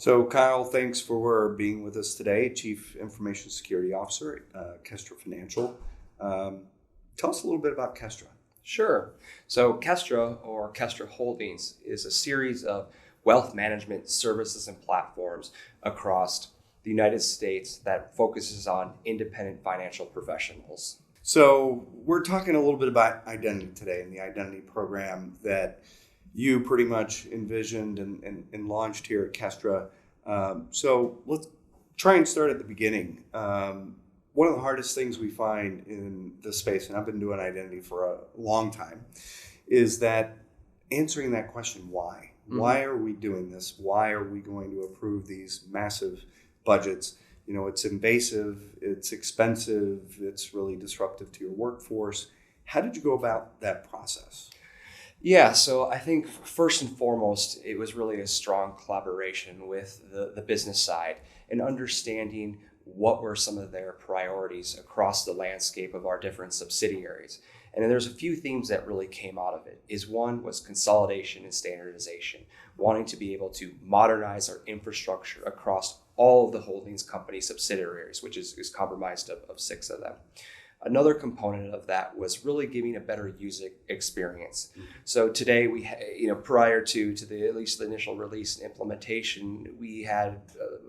So, Kyle, thanks for being with us today, Chief Information Security Officer at Kestra Financial. Tell us a little bit about Kestra. Sure. So Kestra, or Kestra Holdings, is a series of wealth management services and platforms across the United States that focuses on independent financial professionals. So, we're talking a little bit about identity today and the identity program that you pretty much envisioned and launched here at Kestra. So let's try and start at the beginning. One of the hardest things we find in this space, and I've been doing identity for a long time, is that answering that question, why? Mm-hmm. Why are we doing this? Why are we going to approve these massive budgets? You know, it's invasive, it's expensive, it's really disruptive to your workforce. How did you go about that process? Yeah, so I think first and foremost, it was really a strong collaboration with the business side and understanding what were some of their priorities across the landscape of our different subsidiaries. And then there's a few themes that really came out of it. One was consolidation and standardization, wanting to be able to modernize our infrastructure across all of the holdings company subsidiaries, which is comprised of 6 of them. Another component of that was really giving a better user experience. Mm-hmm. So today prior to at least the initial release and implementation, we had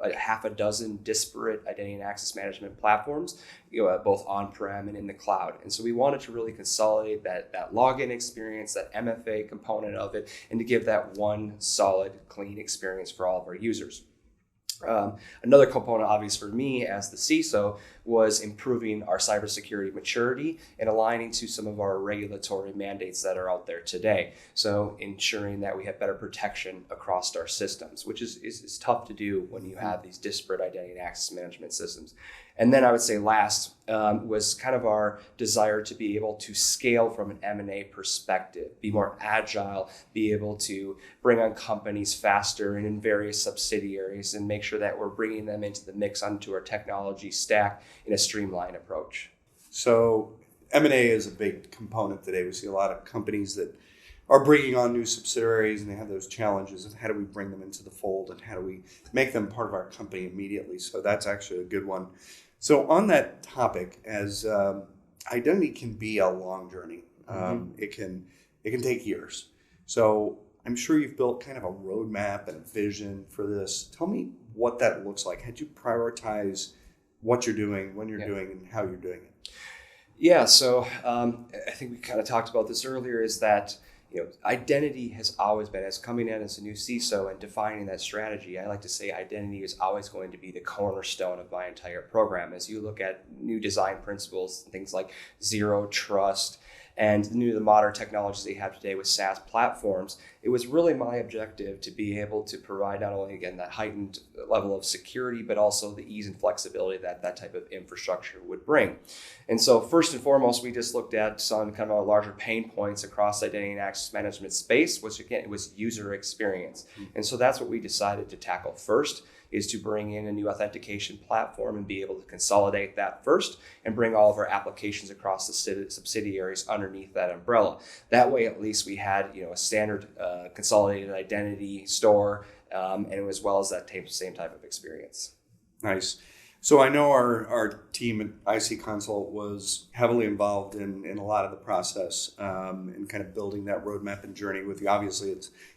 a half a dozen disparate identity and access management platforms, both on-prem and in the cloud. And so we wanted to really consolidate that login experience, that MFA component of it, and to give that one solid, clean experience for all of our users. Another component, obvious for me as the CISO, was improving our cybersecurity maturity and aligning to some of our regulatory mandates that are out there today. So ensuring that we have better protection across our systems, which is tough to do when you have these disparate identity and access management systems. And then I would say last was kind of our desire to be able to scale from an M&A perspective, be more agile, be able to bring on companies faster and in various subsidiaries and make sure that we're bringing them into the mix onto our technology stack in a streamlined approach. So M&A is a big component today. We see a lot of companies that are bringing on new subsidiaries and they have those challenges of how do we bring them into the fold and how do we make them part of our company immediately. So that's actually a good one. So on that topic, as identity can be a long journey, it can take years. So I'm sure you've built kind of a roadmap and a vision for this. Tell me what that looks like. How do you prioritize what you're doing, when you're doing, and how you're doing it? Yeah, so I think we kind of talked about this earlier, is that identity has always been, as coming in as a new CISO and defining that strategy, I like to say identity is always going to be the cornerstone of my entire program. As you look at new design principles, things like zero trust, and the modern technologies they have today with SaaS platforms, it was really my objective to be able to provide not only, again, that heightened level of security, but also the ease and flexibility that that type of infrastructure would bring. And so first and foremost, we just looked at some kind of our larger pain points across identity and access management space, which again, it was user experience. And so that's what we decided to tackle first, is to bring in a new authentication platform and be able to consolidate that first and bring all of our applications across the subsidiaries underneath that umbrella. That way, at least we had a standard consolidated identity store, and as well as that same type of experience. Nice. So I know our team at IC Consult was heavily involved in a lot of the process and kind of building that roadmap and journey with you. Obviously,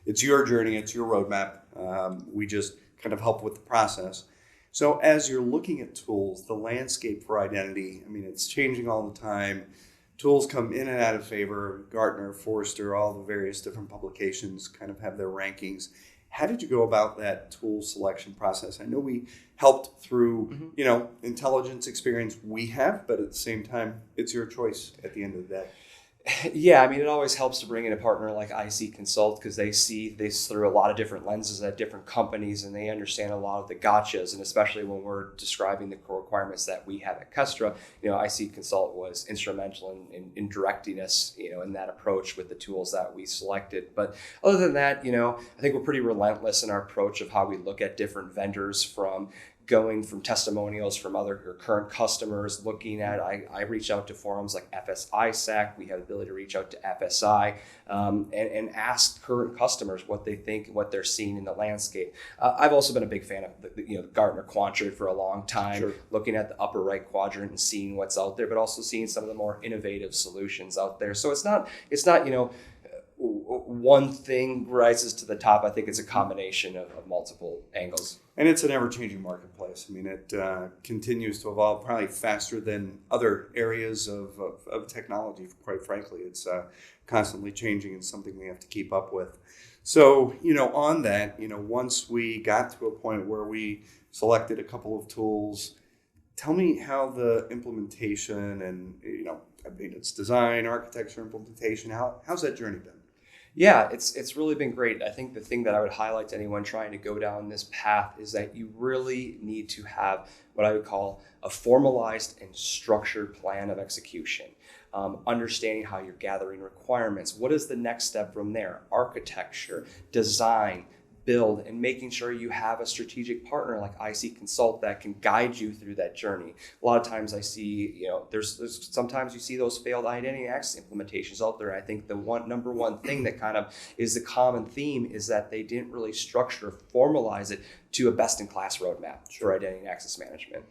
it's your journey, it's your roadmap. We just kind of help with the process. So as you're looking at tools, the landscape for identity, I mean, it's changing all the time. Tools come in and out of favor. Gartner, Forrester, all the various different publications kind of have their rankings. How did you go about that tool selection process? I know we helped through, intelligence experience we have, but at the same time, it's your choice at the end of the day. Yeah, I mean, it always helps to bring in a partner like IC Consult because they see this through a lot of different lenses at different companies and they understand a lot of the gotchas. And especially when we're describing the core requirements that we have at Kestra, IC Consult was instrumental in directing us, in that approach with the tools that we selected. But other than that, I think we're pretty relentless in our approach of how we look at different vendors, from going from testimonials from other or current customers, looking at, I reach out to forums like FSISAC, we have the ability to reach out to FSI, and ask current customers what they think, what they're seeing in the landscape. I've also been a big fan of the Gartner Quadrant for a long time, Sure. looking at the upper right quadrant and seeing what's out there, but also seeing some of the more innovative solutions out there. So it's not one thing rises to the top. I think it's a combination of multiple angles. And it's an ever-changing marketplace. I mean, it continues to evolve probably faster than other areas of technology, quite frankly. It's constantly changing and something we have to keep up with. So, on that, once we got to a point where we selected a couple of tools, tell me how the implementation and, it's design, architecture, implementation, how's that journey been? Yeah, it's really been great. I think the thing that I would highlight to anyone trying to go down this path is that you really need to have what I would call a formalized and structured plan of execution. Understanding how you're gathering requirements. What is the next step from there? Architecture, design, build, and making sure you have a strategic partner like IC Consult that can guide you through that journey. A lot of times I see, there's sometimes you see those failed identity access implementations out there. I think the number one thing that kind of is the common theme is that they didn't really structure or formalize it to a best-in-class roadmap for identity and access management.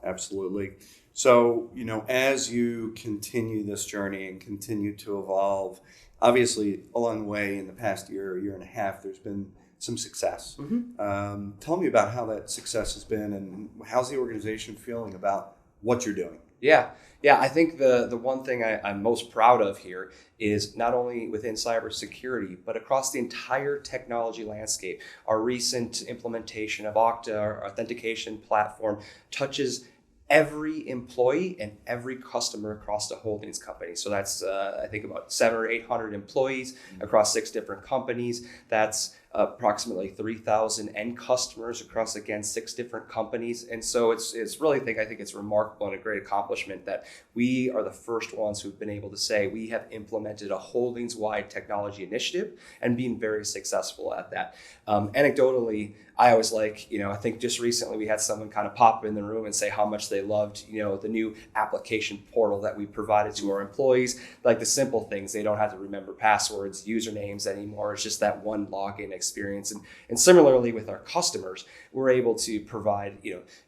Absolutely. So, as you continue this journey and continue to evolve, obviously along the way in the past year and a half, there's been some success. Mm-hmm. Tell me about how that success has been and how's the organization feeling about what you're doing? Yeah. I think the one thing I'm most proud of here is not only within cybersecurity, but across the entire technology landscape. Our recent implementation of Okta, our authentication platform, touches every employee and every customer across the holdings company. So that's, I think, about 700 or 800 employees across 6 different companies. That's approximately 3,000 end customers across, again, 6 different companies. And so it's really, I think it's remarkable and a great accomplishment that we are the first ones who've been able to say we have implemented a holdings-wide technology initiative and been very successful at that. Anecdotally, I always I think just recently we had someone kind of pop in the room and say how much they loved, the new application portal that we provided to our employees. Like the simple things, they don't have to remember passwords, usernames anymore. It's just that one login experience. And similarly with our customers, we're able to provide,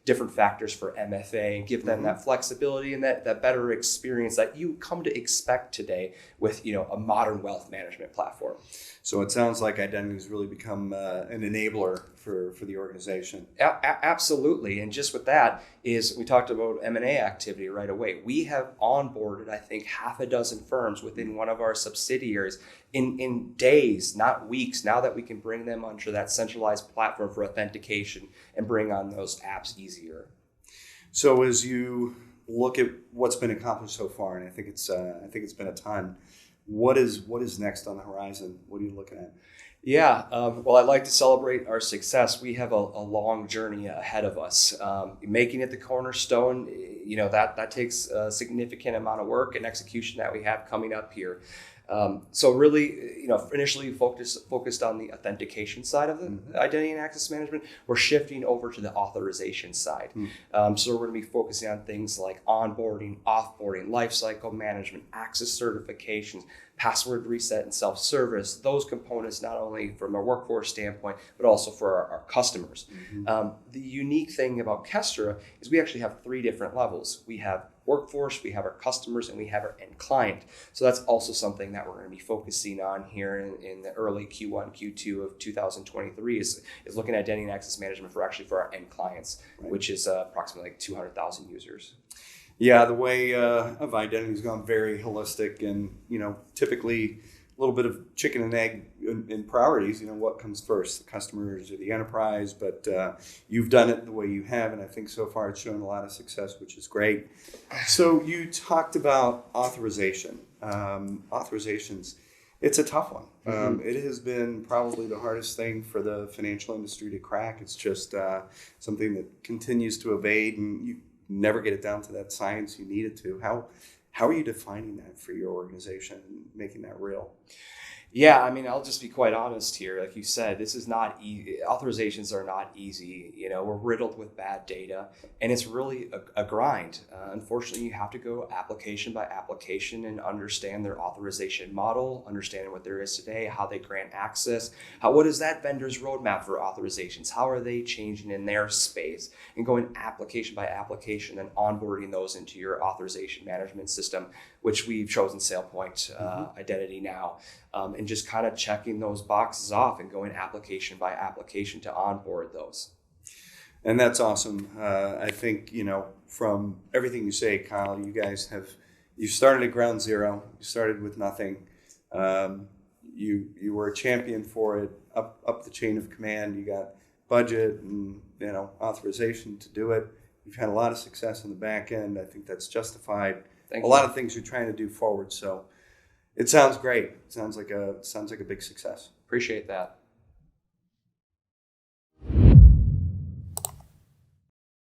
different factors for MFA and give them that flexibility and that better experience that you come to expect today with, a modern wealth management platform. So it sounds like identity has really become an enabler for the organization. Absolutely. And just with that is we talked about M&A activity right away. We have onboarded, I think, 6 firms within one of our subsidiaries in days, not weeks, now that we can bring them onto that centralized platform for authentication and bring on those apps easier. So as you look at what's been accomplished so far, and I think it's been a ton, what is next on the horizon? What are you looking at? Yeah, well, I'd like to celebrate our success. We have a long journey ahead of us. Making it the cornerstone, that takes a significant amount of work and execution that we have coming up here. So really, initially focused on the authentication side of the identity and access management. We're shifting over to the authorization side. So we're going to be focusing on things like onboarding, offboarding, lifecycle management, access certifications, password reset, and self-service. Those components, not only from a workforce standpoint, but also for our customers. The unique thing about Kestra is we actually have 3 different levels. We have workforce, we have our customers, and we have our end client. So that's also something that we're going to be focusing on here in the early Q1, Q2 of 2023 is looking at identity and access management for our end clients, which is approximately 200,000 users. Yeah, the way of identity has gone very holistic and, typically a little bit of chicken and egg in priorities, what comes first, the customers or the enterprise, but you've done it the way you have, and I think so far it's shown a lot of success, which is great. So you talked about authorization. Authorizations, it's a tough one. It has been probably the hardest thing for the financial industry to crack. It's just something that continues to evade, and you never get it down to that science you need it to. How are you defining that for your organization and making that real? Yeah, I mean, I'll just be quite honest here. Like you said, this is not easy. Authorizations are not easy. You know, we're riddled with bad data, and it's really a grind. Unfortunately, you have to go application by application and understand their authorization model, understanding what there is today, how they grant access, what is that vendor's roadmap for authorizations, how are they changing in their space, and going application by application and onboarding those into your authorization management system, which we've chosen SailPoint Identity now. And just kind of checking those boxes off and going application by application to onboard those. And that's awesome. I think, from everything you say, Kyle, you started at ground zero. You started with nothing. You were a champion for it, up the chain of command. You got budget and, authorization to do it. You've had a lot of success on the back end. I think that's justified. Thank a you. lot of things you're trying to do forward. So it sounds great. It sounds like a big success. Appreciate that.